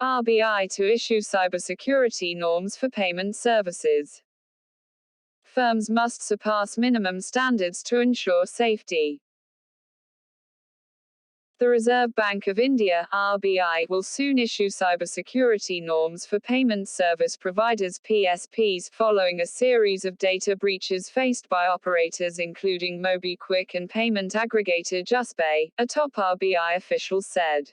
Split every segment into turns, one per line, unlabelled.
RBI to issue cybersecurity norms for payment services. Firms must surpass minimum standards to ensure safety. The Reserve Bank of India (RBI) will soon issue cybersecurity norms for payment service providers (PSPs) following a series of data breaches faced by operators including MobiKwik and payment aggregator JustPay, a top RBI official said.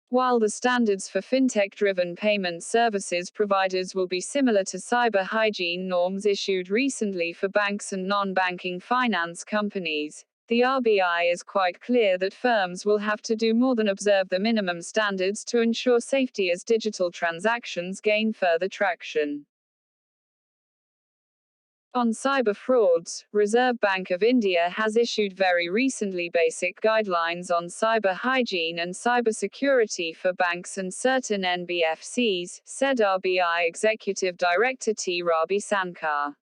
While the standards for fintech-driven payment services providers will be similar to cyber hygiene norms issued recently for banks and non-banking finance companies, the RBI is quite clear that firms will have to do more than observe the minimum standards to ensure safety as digital transactions gain further traction. On cyber frauds, Reserve Bank of India has issued very recently basic guidelines on cyber hygiene and cybersecurity for banks and certain NBFCs, said RBI Executive Director T. Ravi Sankar.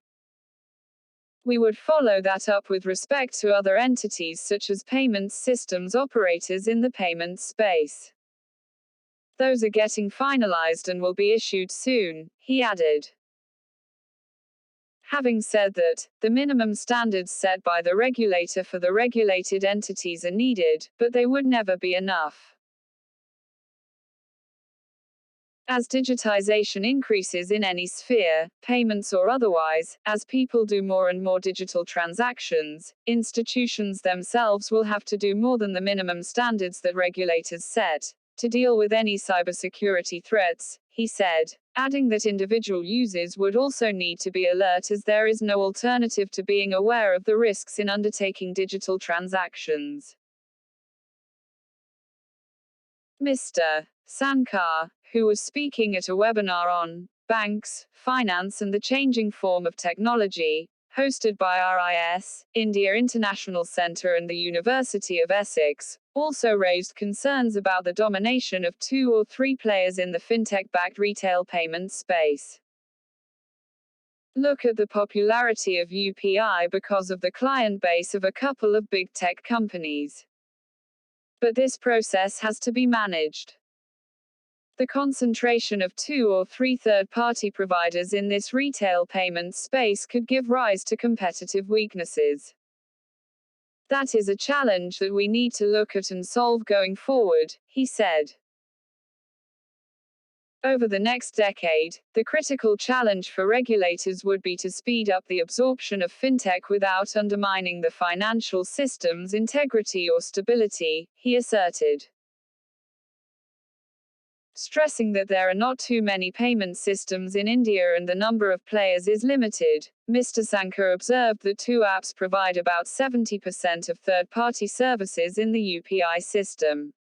We would follow that up with respect to other entities such as payments systems operators in the payments space. Those are getting finalized and will be issued soon, he added. Having said that, the minimum standards set by the regulator for the regulated entities are needed, but they would never be enough. As digitization increases in any sphere, payments or otherwise, as people do more and more digital transactions, institutions themselves will have to do more than the minimum standards that regulators set to deal with any cybersecurity threats, he said, adding that individual users would also need to be alert as there is no alternative to being aware of the risks in undertaking digital transactions. Mr. Sankar, who was speaking at a webinar on banks, finance and the changing form of technology, hosted by RIS, India International Centre and the University of Essex, also raised concerns about the domination of 2 or 3 players in the fintech-backed retail payments space. Look at the popularity of UPI because of the client base of a couple of big tech companies. But this process has to be managed. The concentration of 2 or 3 third-party providers in this retail payments space could give rise to competitive weaknesses. That is a challenge that we need to look at and solve going forward, he said. Over the next decade, the critical challenge for regulators would be to speed up the absorption of fintech without undermining the financial system's integrity or stability, he asserted. Stressing that there are not too many payment systems in India and the number of players is limited, Mr. Sankar observed that 2 apps provide about 70% of third-party services in the UPI system.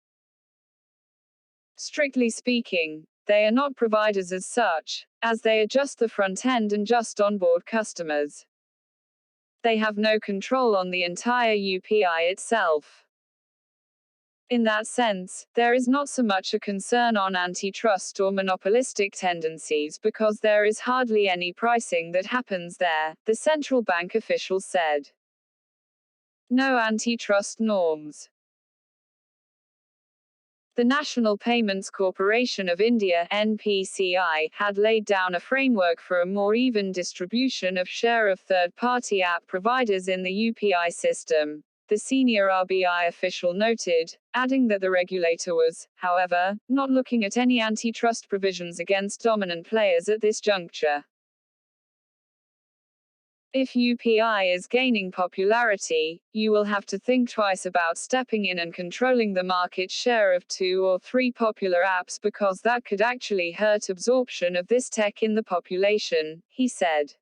Strictly speaking, they are not providers as such, as they are just the front end and just onboard customers. They have no control on the entire UPI itself. In that sense, there is not so much a concern on antitrust or monopolistic tendencies because there is hardly any pricing that happens there, the central bank official said. No antitrust norms. The National Payments Corporation of India (NPCI) had laid down a framework for a more even distribution of share of third-party app providers in the UPI system, the senior RBI official noted, adding that the regulator was, however, not looking at any antitrust provisions against dominant players at this juncture. If UPI is gaining popularity, you will have to think twice about stepping in and controlling the market share of 2 or 3 popular apps because that could actually hurt absorption of this tech in the population, he said.